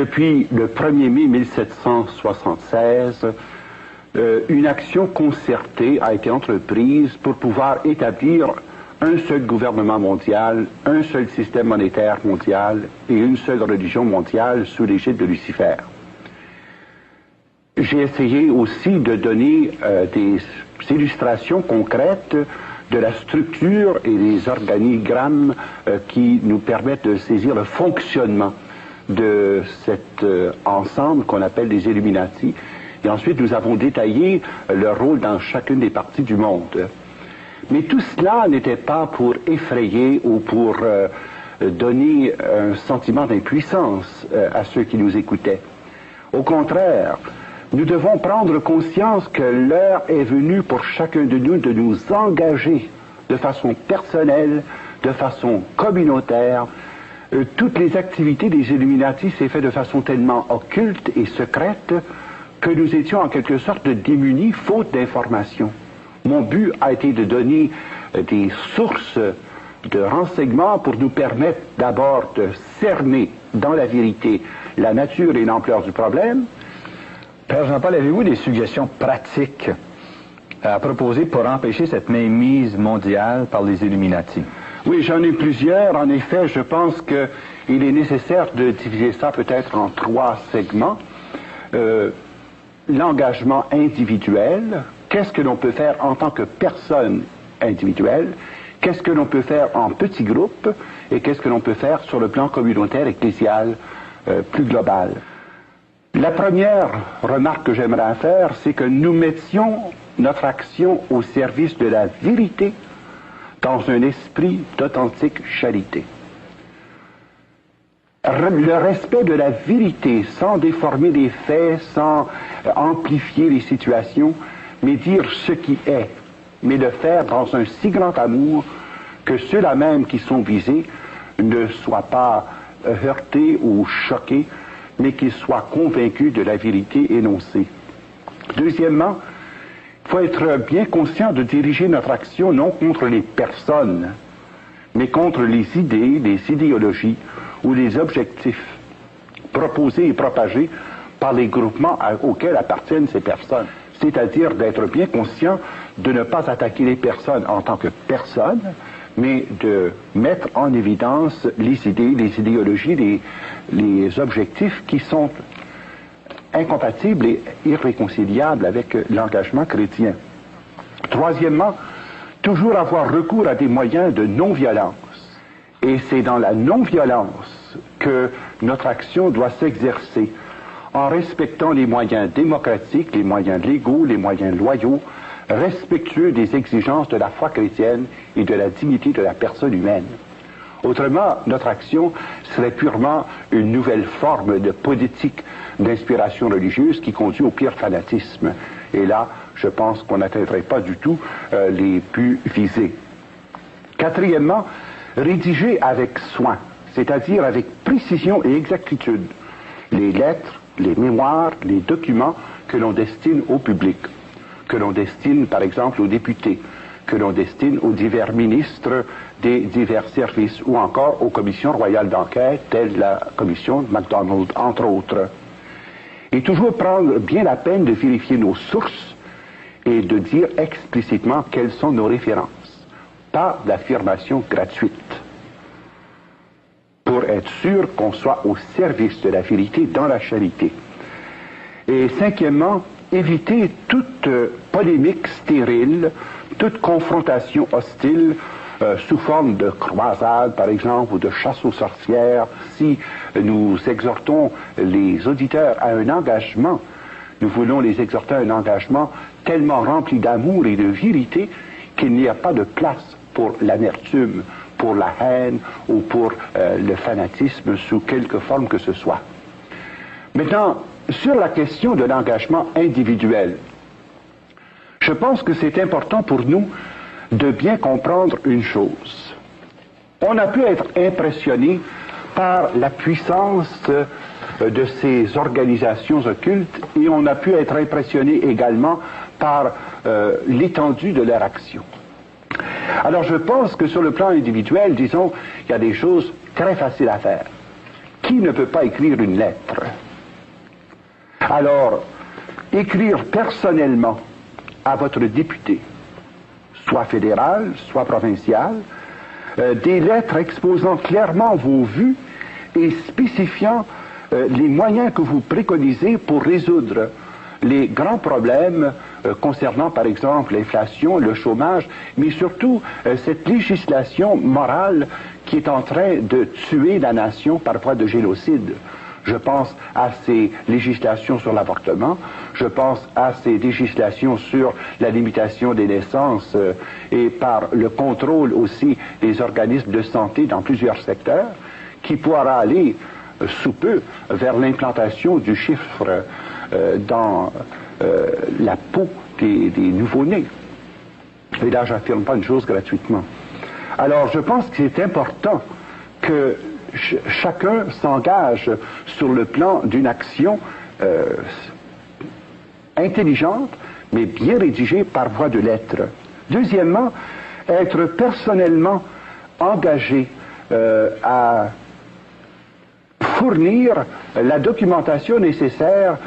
depuis le 1er mai 1776, une action concertée a été entreprise pour pouvoir établir un seul gouvernement mondial, un seul système monétaire mondial et une seule religion mondiale sous l'égide de Lucifer. J'ai essayé aussi de donner des illustrations concrètes de la structure et des organigrammes qui nous permettent de saisir le fonctionnement de cet ensemble qu'on appelle les Illuminati. Et ensuite, nous avons détaillé leur rôle dans chacune des parties du monde. Mais tout cela n'était pas pour effrayer ou pour donner un sentiment d'impuissance à ceux qui nous écoutaient. Au contraire, nous devons prendre conscience que l'heure est venue pour chacun de nous engager de façon personnelle, de façon communautaire. Toutes les activités des Illuminati s'est fait de façon tellement occulte et secrète que nous étions en quelque sorte démunis, faute d'informations. Mon but a été de donner des sources de renseignements pour nous permettre d'abord de cerner dans la vérité la nature et l'ampleur du problème. Père Jean-Paul, avez-vous des suggestions pratiques à proposer pour empêcher cette mainmise mondiale par les Illuminati? Oui, j'en ai plusieurs. En effet, je pense qu'il est nécessaire de diviser ça peut-être en 3 segments. L'engagement individuel, qu'est-ce que l'on peut faire en tant que personne individuelle, qu'est-ce que l'on peut faire en petits groupes et qu'est-ce que l'on peut faire sur le plan communautaire, ecclésial, plus global. La première remarque que j'aimerais faire, c'est que nous mettions notre action au service de la vérité dans un esprit d'authentique charité. Le respect de la vérité, sans déformer les faits, sans amplifier les situations, mais dire ce qui est, mais le faire dans un si grand amour que ceux-là même qui sont visés ne soient pas heurtés ou choqués, mais qu'ils soient convaincus de la vérité énoncée. Deuxièmement, il faut être bien conscient de diriger notre action non contre les personnes, mais contre les idées, les idéologies ou les objectifs proposés et propagés par les groupements auxquels appartiennent ces personnes. C'est-à-dire d'être bien conscient de ne pas attaquer les personnes en tant que personnes, mais de mettre en évidence les idées, les idéologies, les objectifs qui sont incompatibles et irréconciliables avec l'engagement chrétien. Troisièmement, toujours avoir recours à des moyens de non-violence. Et c'est dans la non-violence que notre action doit s'exercer, en respectant les moyens démocratiques, les moyens légaux, les moyens loyaux, respectueux des exigences de la foi chrétienne et de la dignité de la personne humaine. Autrement, notre action serait purement une nouvelle forme de politique d'inspiration religieuse qui conduit au pire fanatisme. Et là, je pense qu'on n'atteindrait pas du tout les buts visés. Quatrièmement, rédiger avec soin, c'est-à-dire avec précision et exactitude, les lettres, les mémoires, les documents que l'on destine au public, que l'on destine par exemple aux députés, que l'on destine aux divers ministres des divers services ou encore aux commissions royales d'enquête, telles la commission MacDonald, entre autres. Et toujours prendre bien la peine de vérifier nos sources et de dire explicitement quelles sont nos références, pas d'affirmation gratuite, pour être sûr qu'on soit au service de la vérité dans la charité. Et cinquièmement, éviter toute polémique stérile, toute confrontation hostile sous forme de croisade, par exemple, ou de chasse aux sorcières. Si nous exhortons les auditeurs à un engagement, nous voulons les exhorter à un engagement tellement rempli d'amour et de vérité qu'il n'y a pas de place pour l'amertume, pour la haine ou pour le fanatisme sous quelque forme que ce soit. Maintenant, sur la question de l'engagement individuel, je pense que c'est important pour nous de bien comprendre une chose. On a pu être impressionné par la puissance de ces organisations occultes et on a pu être impressionné également par l'étendue de leur action. Alors je pense que sur le plan individuel, disons, il y a des choses très faciles à faire. Qui ne peut pas écrire une lettre ? Alors, écrire personnellement à votre député, soit fédéral, soit provincial, des lettres exposant clairement vos vues et spécifiant les moyens que vous préconisez pour résoudre les grands problèmes concernant par exemple l'inflation, le chômage, mais surtout cette législation morale qui est en train de tuer la nation par voie de génocide. Je pense à ces législations sur l'avortement, je pense à ces législations sur la limitation des naissances et par le contrôle aussi des organismes de santé dans plusieurs secteurs, qui pourra aller sous peu vers l'implantation du chiffre dans la peau des nouveau-nés. Et là, j'affirme pas une chose gratuitement. Alors, je pense que c'est important que chacun s'engage sur le plan d'une action intelligente, mais bien rédigée par voie de lettres. Deuxièmement, être personnellement engagé à fournir la documentation nécessaire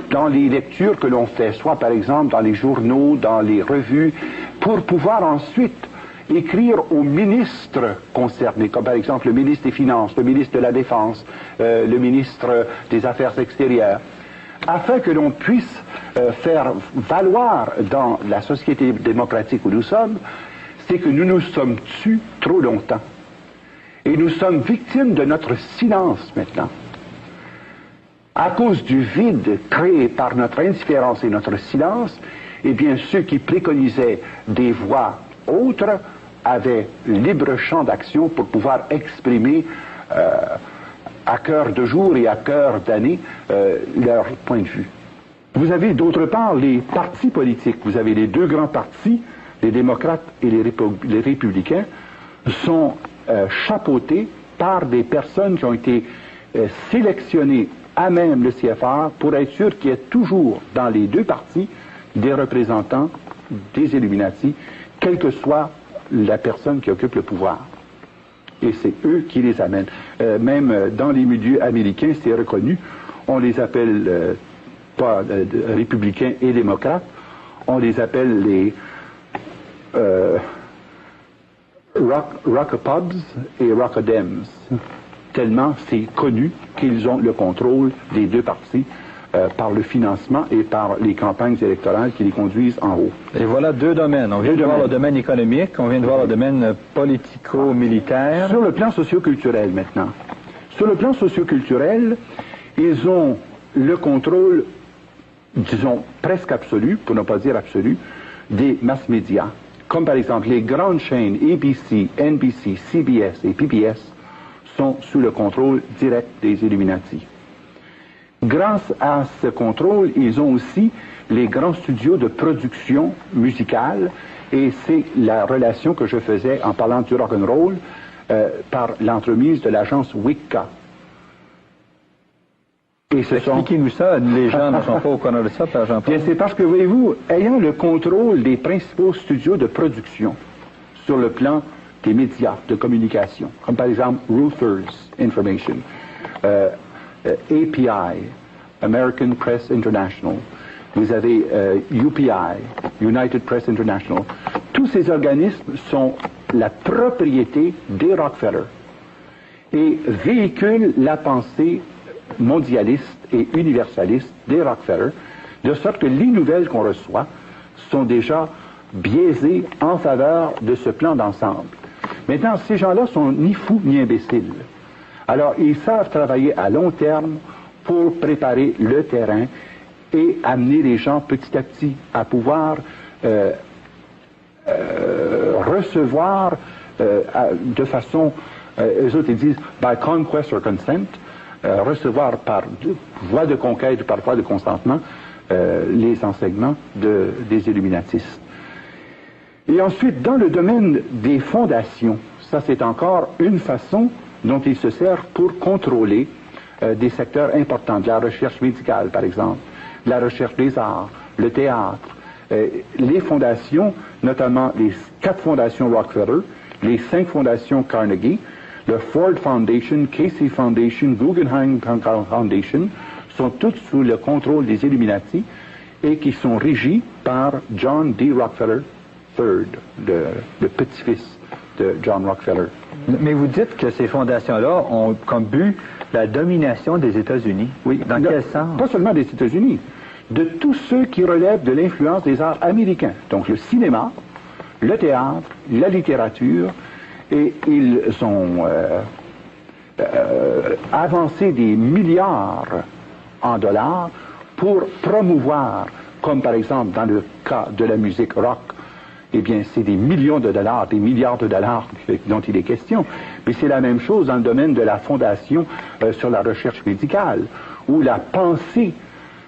dans les lectures que l'on fait, soit par exemple dans les journaux, dans les revues, pour pouvoir ensuite écrire aux ministres concernés, comme par exemple le ministre des Finances, le ministre de la Défense, le ministre des Affaires extérieures, afin que l'on puisse faire valoir dans la société démocratique où nous sommes, c'est que nous nous sommes tus trop longtemps. Et nous sommes victimes de notre silence maintenant. À cause du vide créé par notre indifférence et notre silence, eh bien, ceux qui préconisaient des voies autres avaient libre champ d'action pour pouvoir exprimer à cœur de jour et à cœur d'année leur point de vue. Vous avez d'autre part les partis politiques. Vous avez les deux grands partis, les démocrates et les républicains, sont chapeautés par des personnes qui ont été sélectionnées à même le CFR pour être sûr qu'il y ait toujours dans les deux partis des représentants des Illuminati, quelle que soit la personne qui occupe le pouvoir. Et c'est eux qui les amènent. Même dans les milieux américains, c'est reconnu. On les appelle pas républicains et démocrates, on les appelle les Rockapobs et Rockadems, tellement c'est connu qu'ils ont le contrôle des deux partis par le financement et par les campagnes électorales qui les conduisent en haut. Et voilà deux domaines. On vient de voir le domaine économique, on vient de voir le domaine politico-militaire. Sur le plan socio-culturel maintenant. Sur le plan socio-culturel, ils ont le contrôle, disons, presque absolu, pour ne pas dire absolu, des mass médias. Comme par exemple les grandes chaînes ABC, NBC, CBS et PBS sont sous le contrôle direct des Illuminati. Grâce à ce contrôle, ils ont aussi les grands studios de production musicale, et c'est la relation que je faisais en parlant du rock'n'roll par l'entremise de l'agence Wicca. Expliquez-nous ça, les gens ne sont pas au courant de ça, Père Jean-Paul. C'est parce que, voyez-vous, ayant le contrôle des principaux studios de production sur le plan des médias de communication, comme par exemple Reuters Information, API, American Press International, vous avez UPI, United Press International. Tous ces organismes sont la propriété des Rockefeller et véhiculent la pensée mondialiste et universaliste des Rockefeller, de sorte que les nouvelles qu'on reçoit sont déjà biaisées en faveur de ce plan d'ensemble. Maintenant, ces gens-là sont ni fous ni imbéciles. Alors, ils savent travailler à long terme pour préparer le terrain et amener les gens petit à petit à pouvoir recevoir de façon, eux autres ils disent, by conquest or consent, recevoir par voie de conquête, par voie de consentement, les enseignements des illuminatistes. Et ensuite, dans le domaine des fondations, ça c'est encore une façon dont ils se servent pour contrôler des secteurs importants, de la recherche médicale par exemple, de la recherche des arts, le théâtre, les fondations, notamment les 4 fondations Rockefeller, les 5 fondations Carnegie, le Ford Foundation, Casey Foundation, Guggenheim Foundation, sont toutes sous le contrôle des Illuminati et qui sont régies par John D. Rockefeller III, le petit-fils de John Rockefeller. Mais vous dites que ces fondations-là ont comme but la domination des États-Unis. Oui. Dans quel sens? Pas seulement des États-Unis, de tous ceux qui relèvent de l'influence des arts américains. Donc le cinéma, le théâtre, la littérature, et ils ont avancé des milliards en dollars pour promouvoir, comme par exemple dans le cas de la musique rock, eh bien c'est des millions de dollars, des milliards de dollars dont il est question. Mais c'est la même chose dans le domaine de la fondation sur la recherche médicale, où la pensée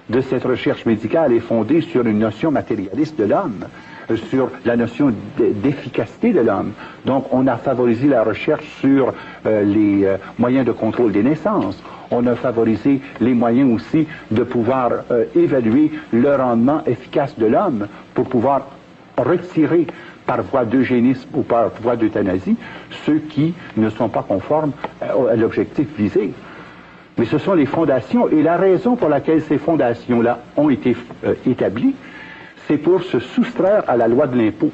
de cette recherche médicale est fondée sur une notion matérialiste de l'homme, sur la notion d'efficacité de l'homme. Donc on a favorisé la recherche sur les moyens de contrôle des naissances. On a favorisé les moyens aussi de pouvoir évaluer le rendement efficace de l'homme pour pouvoir retirer par voie d'eugénisme ou par voie d'euthanasie ceux qui ne sont pas conformes à l'objectif visé. Mais ce sont les fondations, et la raison pour laquelle ces fondations-là ont été établies, c'est pour se soustraire à la loi de l'impôt.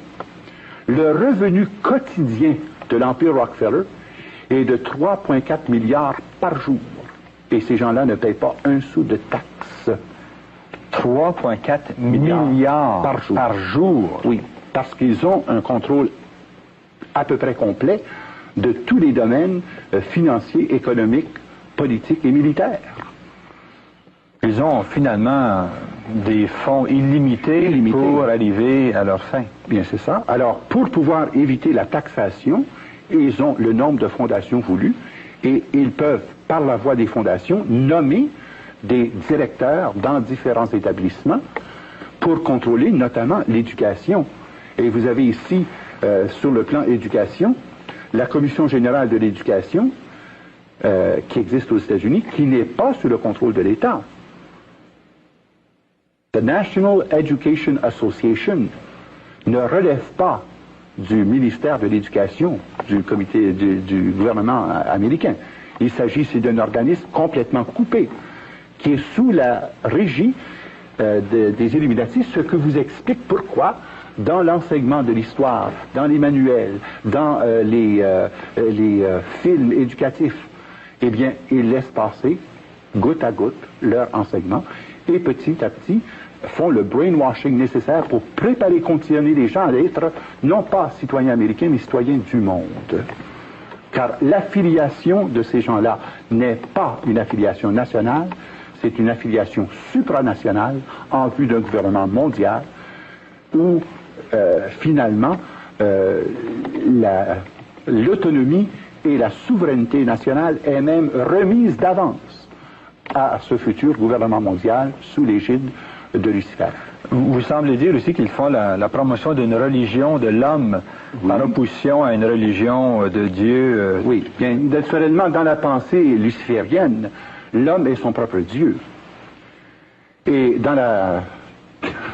Le revenu quotidien de l'Empire Rockefeller est de 3,4 milliards par jour. Et ces gens-là ne payent pas un sou de taxes. 3,4 milliards par jour. Oui, parce qu'ils ont un contrôle à peu près complet de tous les domaines financiers, économiques, politiques et militaires. Ils ont finalement des fonds illimités pour arriver à leur fin. Bien, c'est ça. Alors, pour pouvoir éviter la taxation, ils ont le nombre de fondations voulues et ils peuvent, par la voie des fondations, nommer des directeurs dans différents établissements pour contrôler notamment l'éducation. Et vous avez ici, sur le plan éducation, la Commission générale de l'éducation qui existe aux États-Unis, qui n'est pas sous le contrôle de l'État. The National Education Association ne relève pas du ministère de l'Éducation, du comité du gouvernement américain. Il s'agit d'un organisme complètement coupé, qui est sous la régie des Illuminati, ce que vous explique pourquoi, dans l'enseignement de l'histoire, dans les manuels, dans les films éducatifs, eh bien, ils laissent passer, goutte à goutte, leur enseignement, et petit à petit, font le brainwashing nécessaire pour préparer, conditionner les gens à être, non pas citoyens américains, mais citoyens du monde. Car l'affiliation de ces gens-là n'est pas une affiliation nationale, c'est une affiliation supranationale en vue d'un gouvernement mondial où, finalement, l'autonomie et la souveraineté nationale est même remise d'avance à ce futur gouvernement mondial sous l'égide de Lucifer. Vous semblez dire aussi qu'ils font la promotion d'une religion de l'homme par opposition à une religion de Dieu. Oui, bien, naturellement, dans la pensée luciférienne, l'homme est son propre Dieu. Et dans la,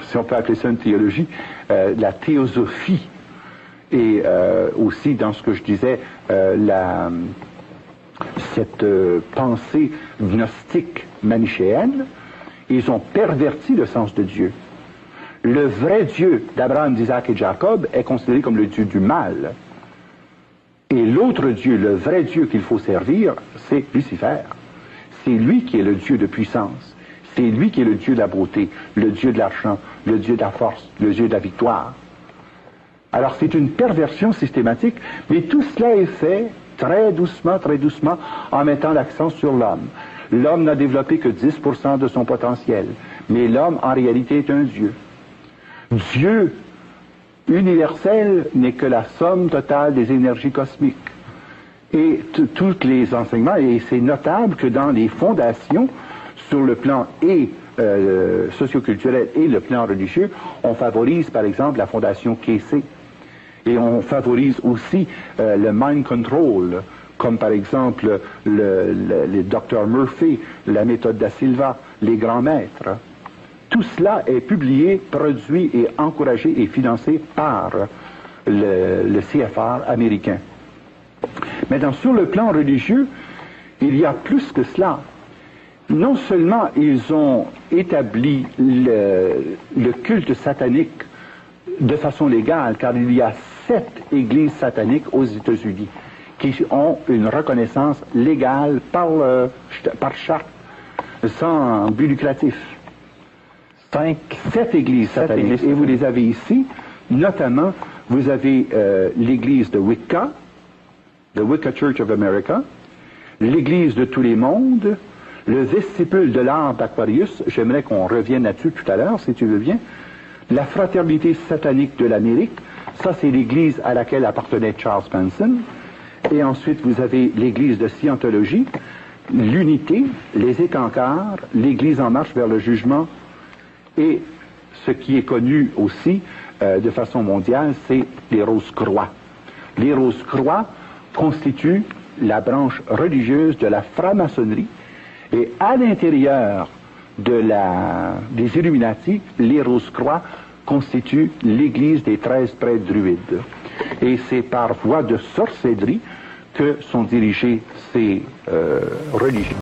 si on peut appeler ça une théologie, la théosophie, et aussi dans ce que je disais, cette pensée gnostique manichéenne, ils ont perverti le sens de Dieu. Le vrai Dieu d'Abraham, d'Isaac et de Jacob est considéré comme le Dieu du mal. Et l'autre Dieu, le vrai Dieu qu'il faut servir, c'est Lucifer. C'est lui qui est le Dieu de puissance. C'est lui qui est le Dieu de la beauté, le Dieu de l'argent, le Dieu de la force, le Dieu de la victoire. Alors c'est une perversion systématique, mais tout cela est fait très doucement, en mettant l'accent sur l'homme. L'homme n'a développé que 10% de son potentiel, mais l'homme en réalité est un Dieu. Dieu universel n'est que la somme totale des énergies cosmiques. Et tous les enseignements, et c'est notable que dans les fondations, sur le plan socioculturel et le plan religieux, on favorise par exemple la fondation Casey. Et on favorise aussi le mind control, comme par exemple le Dr Murphy, la méthode da Silva, les grands maîtres. Tout cela est publié, produit et encouragé et financé par le CFR américain. Maintenant, sur le plan religieux, il y a plus que cela. non seulement ils ont établi le culte satanique de façon légale, car il y a 7 églises sataniques aux États-Unis qui ont une reconnaissance légale par charte, sans but lucratif. 7 églises sataniques. Et vous les avez ici, notamment, vous avez l'église de Wicca, the Wicca Church of America, l'église de tous les mondes, le vestibule de l'art d'Aquarius, j'aimerais qu'on revienne là-dessus tout à l'heure, si tu veux bien, la fraternité satanique de l'Amérique, ça c'est l'église à laquelle appartenait Charles Manson, et ensuite vous avez l'église de Scientologie, l'unité, les Écancars, l'église en marche vers le jugement, et ce qui est connu aussi de façon mondiale, c'est les Rose-Croix. Les Rose-Croix constituent la branche religieuse de la franc-maçonnerie, et à l'intérieur des Illuminati, les Rose-Croix constituent l'église des 13 prêtres druides. Et c'est par voie de sorcellerie que sont dirigées ces religions.